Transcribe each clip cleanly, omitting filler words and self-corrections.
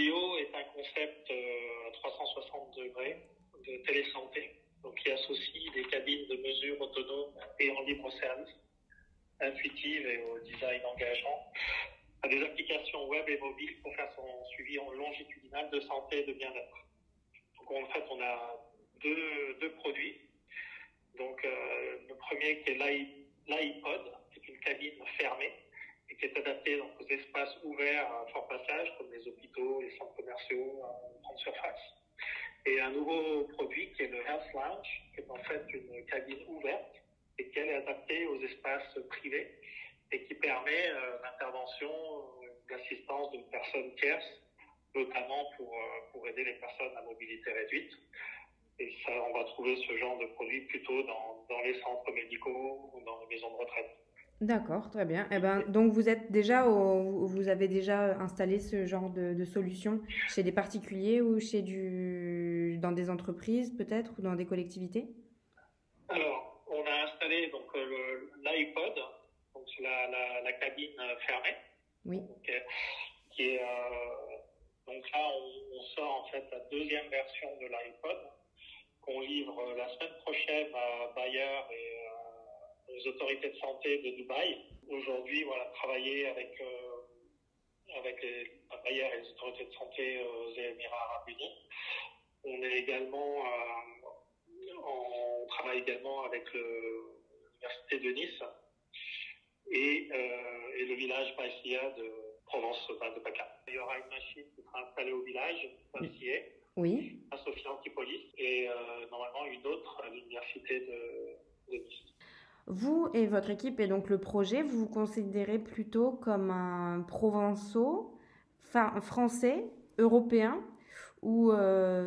bio est un concept à 360 degrés de télésanté, donc qui associe des cabines de mesure autonomes et en libre service, intuitives et au design engageant, à des applications web et mobiles pour faire son suivi en longitudinal de santé et de bien-être. Donc en fait, on a deux produits. Donc le premier qui est l'iPod, qui est une cabine fermée et qui est adaptée donc, aux espaces ouverts à fort passage, comme les hôpitaux, les centres commerciaux, grande surface. Et un nouveau produit qui est le Health Lounge, qui est en fait une cabine ouverte et qui est adaptée aux espaces privés et qui permet l'intervention, l'assistance d'une personne tierce, notamment pour aider les personnes à mobilité réduite. Et ça, on va trouver ce genre de produit plutôt dans les centres médicaux ou dans les maisons de retraite. D'accord, très bien. Eh ben, donc vous avez déjà installé ce genre de solution chez des particuliers ou dans des entreprises peut-être ou dans des collectivités? Alors, on a installé donc l'iPod, donc c'est la cabine fermée. Oui. Donc, qui est donc là on sort en fait la deuxième version de l'iPod qu'on livre la semaine prochaine à Bayer et aux autorités de santé de Dubaï. Aujourd'hui, voilà, travailler avec Bayer et les autorités de santé aux Émirats Arabes Unis. On travaille également avec l'université de Nice et le village Baïsia de Provence, de PACA. Il y aura une machine qui sera installée au village Baïsia, Oui. à Sophia Antipolis, et normalement une autre à l'université de Nice. Vous et votre équipe et donc le projet, vous vous considérez plutôt comme un provençaux, français, européen ou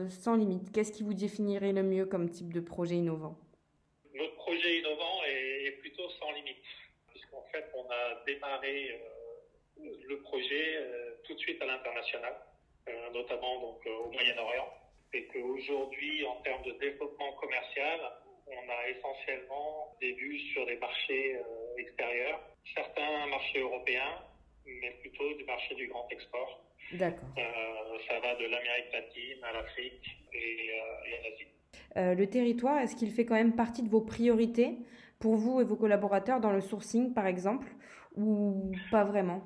sans limite? Qu'est-ce qui vous définirait le mieux comme type de projet innovant? Notre projet innovant est plutôt sans limite, puisqu'en fait on a démarré le projet tout de suite à l'international, notamment donc, au Moyen-Orient, et qu'aujourd'hui en termes de développement commercial, on a essentiellement des vues sur des marchés extérieurs, certains marchés européens, mais plutôt des marchés du grand export. D'accord. Ça va de l'Amérique latine à l'Afrique et à l'Asie. Le territoire, est-ce qu'il fait quand même partie de vos priorités pour vous et vos collaborateurs dans le sourcing, par exemple, ou pas vraiment?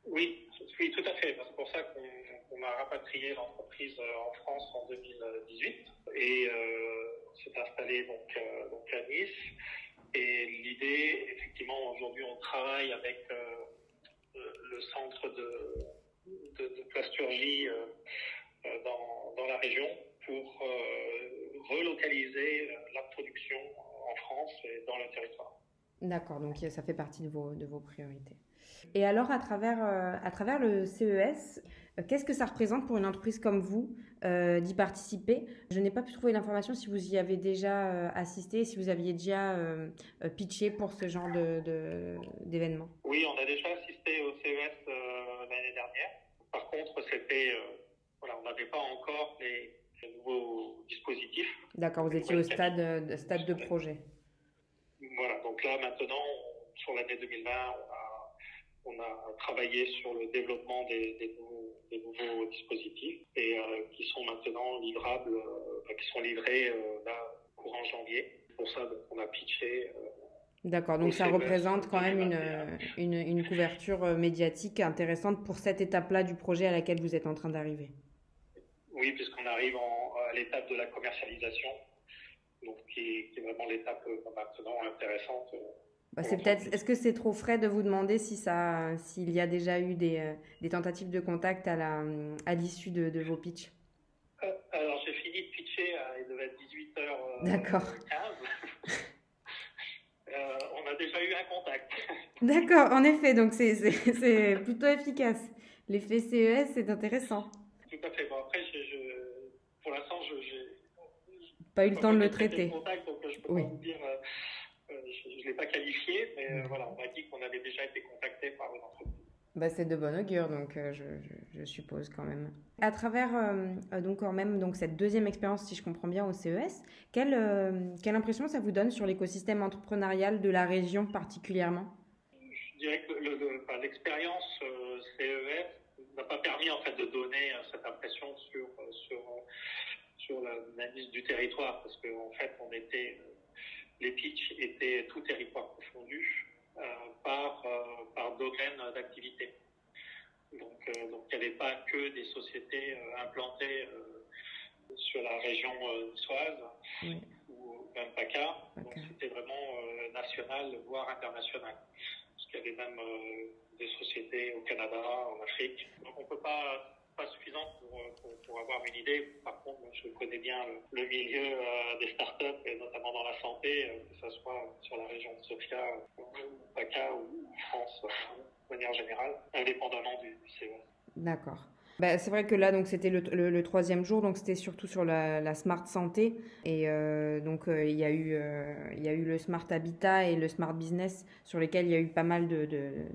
Oui, tout à fait. C'est pour ça qu'on a rapatrié l'entreprise en France en 2018 et s'est installé donc à Nice. Et l'idée, effectivement, aujourd'hui, on travaille avec le centre de plasturgie dans la région pour relocaliser la production en France et dans le territoire. D'accord, donc ça fait partie de vos priorités. Et alors, à travers le CES, qu'est-ce que ça représente pour une entreprise comme vous d'y participer? Je n'ai pas pu trouver l'information si vous y avez déjà assisté, si vous aviez déjà pitché pour ce genre d'événement. Oui, on a déjà assisté au CES l'année dernière. Par contre, on n'avait pas encore les nouveaux dispositifs. D'accord, vous étiez au stade de projet. Voilà, donc là maintenant, sur l'année 2020, on a travaillé sur le développement des nouveaux dispositifs et qui sont maintenant livrables, qui sont livrés là, courant janvier. Pour ça, donc, on a pitché. D'accord, donc ça représente quand même une couverture médiatique intéressante pour cette étape-là du projet à laquelle vous êtes en train d'arriver. Oui, puisqu'on arrive à l'étape de la commercialisation, donc qui est vraiment l'étape maintenant intéressante. Est-ce que c'est trop frais de vous demander s'il y a déjà eu des tentatives de contact à l'issue de vos pitchs? Alors, j'ai fini de pitcher, il devait être 18h15. D'accord. On a déjà eu un contact. D'accord, en effet, donc c'est plutôt efficace. L'effet CES, c'est intéressant. Tout à fait. Bon, après, pour l'instant, pas eu le temps de le traiter. Contact, donc je peux pas vous dire, je ne l'ai pas qualifié, mais voilà, on m'a dit qu'on avait déjà été contacté par une entreprise. C'est de bon augure, donc je suppose quand même. À travers donc quand même donc cette deuxième expérience, si je comprends bien, au CES, quelle impression ça vous donne sur l'écosystème entrepreneurial de la région particulièrement? Je dirais que l'expérience CES n'a pas permis en fait de donner cette impression du territoire, parce qu'en fait, les pitchs étaient tout territoire confondu par domaine d'activité. Donc il n'y avait pas que des sociétés implantées sur la région niçoise, oui, ou même PACA. Donc c'était vraiment national, voire international. Parce qu'il y avait même des sociétés au Canada, en Afrique. Donc on ne peut pas suffisant pour avoir une idée. Par contre, moi, je connais bien le milieu des startups, et notamment dans la santé, que ce soit sur la région de Sofia, ou PACA, ou France, de manière générale, indépendamment du CES. D'accord. Bah, c'est vrai que là, donc, c'était le troisième jour, donc c'était surtout sur la Smart Santé. Et il y a eu le Smart Habitat et le Smart Business, sur lesquels il y a eu pas mal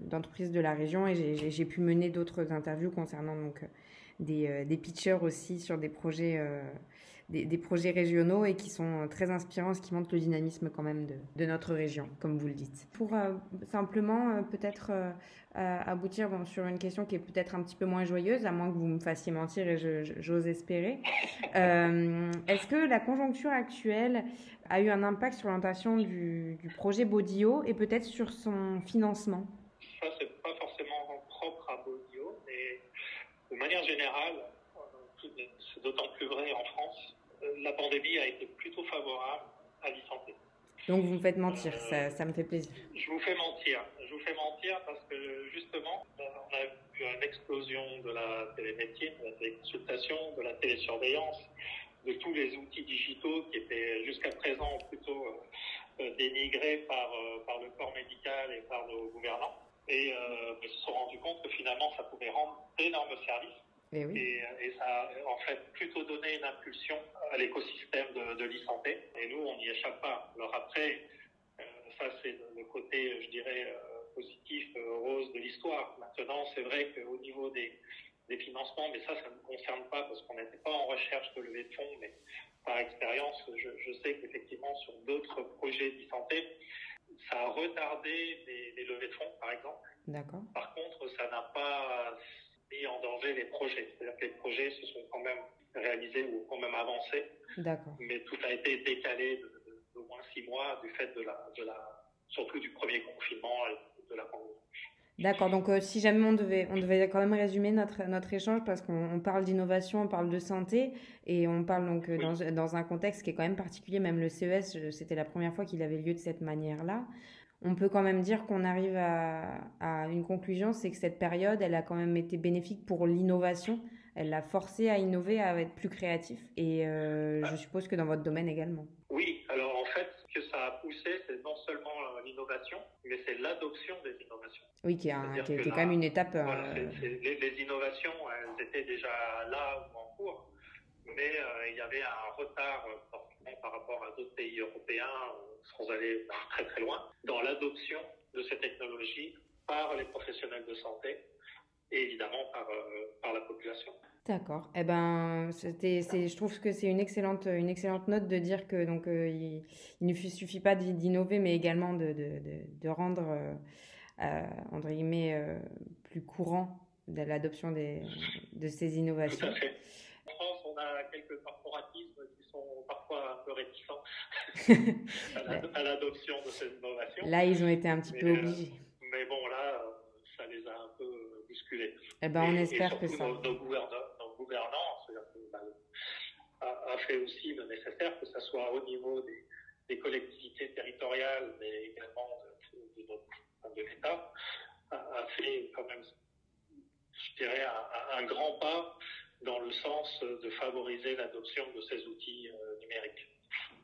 d'entreprises de la région. Et j'ai pu mener d'autres interviews concernant donc, des pitchers aussi sur des projets régionaux et qui sont très inspirants, ce qui montre le dynamisme quand même de notre région, comme vous le dites. Pour simplement peut-être aboutir sur une question qui est peut-être un petit peu moins joyeuse, à moins que vous me fassiez mentir et j'ose espérer. Est-ce que la conjoncture actuelle a eu un impact sur l'orientation du projet Bodio et peut-être sur son financement? Ça, c'est pas forcément propre à Bodio, mais de manière générale, c'est d'autant plus vrai en France, la pandémie a été plutôt favorable à l'e-santé. Donc vous me faites mentir, ça me fait plaisir. Je vous fais mentir parce que justement, on a vu une explosion de la télémédecine, de la téléconsultation, de la télésurveillance, de tous les outils digitaux qui étaient jusqu'à présent plutôt dénigrés par le corps médical et par nos gouvernants. Et ils se sont rendus compte que finalement, ça pouvait rendre d'énormes services. Et, oui. Et ça a en fait plutôt donné une impulsion à l'écosystème de l'e-santé. Et nous, on n'y échappe pas. Alors après, ça c'est le côté, je dirais, positif, rose de l'histoire. Maintenant, c'est vrai qu'au niveau des financements, mais ça ne nous concerne pas parce qu'on n'était pas en recherche de levée de fonds, mais par expérience, je sais qu'effectivement, sur d'autres projets d'e-santé, ça a retardé les levées de fonds, par exemple. D'accord. Par contre, ça n'a pas mis en danger les projets. C'est-à-dire que les projets se sont quand même réalisés ou quand même avancés. D'accord. Mais tout a été décalé d'au moins 6 mois du fait surtout du premier confinement et de la pandémie. D'accord, donc si jamais on devait quand même résumer notre échange, parce qu'on parle d'innovation, on parle de santé, et on parle donc oui, dans un contexte qui est quand même particulier, même le CES, c'était la première fois qu'il avait lieu de cette manière-là. On peut quand même dire qu'on arrive à une conclusion, c'est que cette période, elle a quand même été bénéfique pour l'innovation, elle l'a forcé à innover, à être plus créatif, et je suppose que dans votre domaine également. Oui, alors en fait, ce que ça a poussé, c'est non seulement l'innovation, mais c'est l'adoption des innovations. Oui, qui est quand même une étape... Voilà, les innovations, elles étaient déjà là ou en cours, mais il y avait un retard par rapport à d'autres pays européens, sans aller très très loin, dans l'adoption de ces technologies par les professionnels de santé et évidemment par la population. D'accord. Eh ben, je trouve que c'est une excellente note de dire que donc il ne suffit pas d'innover, mais également de rendre entre guillemets plus courant l'adoption de ces innovations. Tout à fait. En France, on a quelques corporatismes qui sont parfois un peu réticents à l'adoption de ces innovations. Là, ils ont été un petit peu obligés. Mais bon, là, ça les a un peu bousculés. Eh ben, on espère que ça. Nos gouvernants, a fait aussi le nécessaire, que ce soit au niveau des collectivités territoriales, mais également de l'État, a fait quand même, je dirais, un grand pas dans le sens de favoriser l'adoption de ces outils numériques.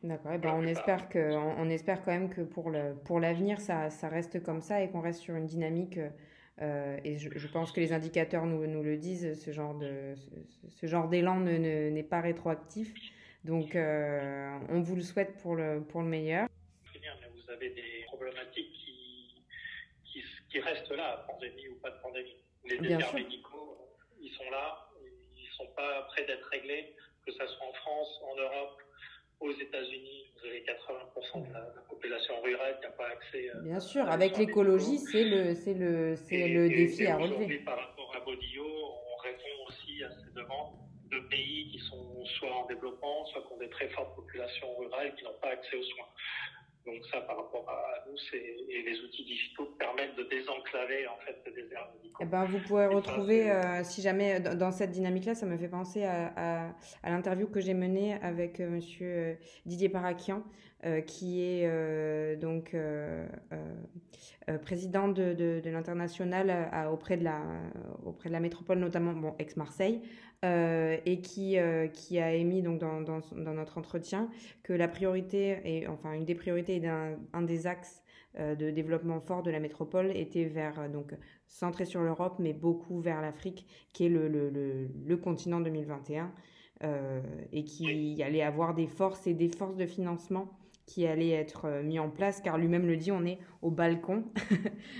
D'accord. Eh ben, on espère quand même que pour l'avenir, ça reste comme ça et qu'on reste sur une dynamique. Et je pense que les indicateurs nous le disent. Ce genre d'élan n'est pas rétroactif. Donc, on vous le souhaite pour le meilleur. Vous avez des problématiques qui restent là, pandémie ou pas de pandémie. Les déserts médicaux, ils sont là, ils ne sont pas prêts d'être réglés, que ce soit en France, en Europe, aux États-Unis. Vous avez 80% de la population rurale qui n'a pas accès. Bien sûr, avec l'écologie, c'est le défi à relever. Aujourd'hui, par rapport à Bodio, on répond aussi à ces demandes de pays qui sont soit en développement, soit qui ont des très fortes populations rurales qui n'ont pas accès aux soins. Donc ça, par rapport à nous, et les outils digitaux permettent de désenclaver en fait le désert médical. Eh ben, vous pourrez retrouver, si jamais, dans cette dynamique-là, ça me fait penser à l'interview que j'ai menée avec Monsieur Didier Parakian, qui est président de l'international auprès de la métropole, notamment ex-Marseille, et qui a émis donc dans notre entretien que la priorité, une des priorités et un des axes de développement fort de la métropole était centré sur l'Europe, mais beaucoup vers l'Afrique, qui est le continent 2021, et qui allait avoir des forces de financement qui allaient être mis en place, car lui-même le dit, on est au balcon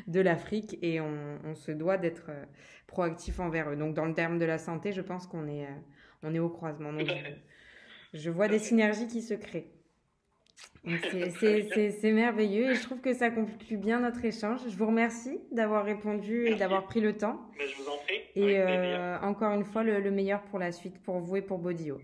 de l'Afrique et on se doit d'être proactif envers eux. Donc dans le terme de la santé, je pense qu'on est au croisement. Donc, je vois des synergies qui se créent. C'est merveilleux et je trouve que ça conclut bien notre échange. Je vous remercie d'avoir répondu et d'avoir pris le temps. Mais je vous en prie. Et encore une fois, le meilleur pour la suite, pour vous et pour Bodio.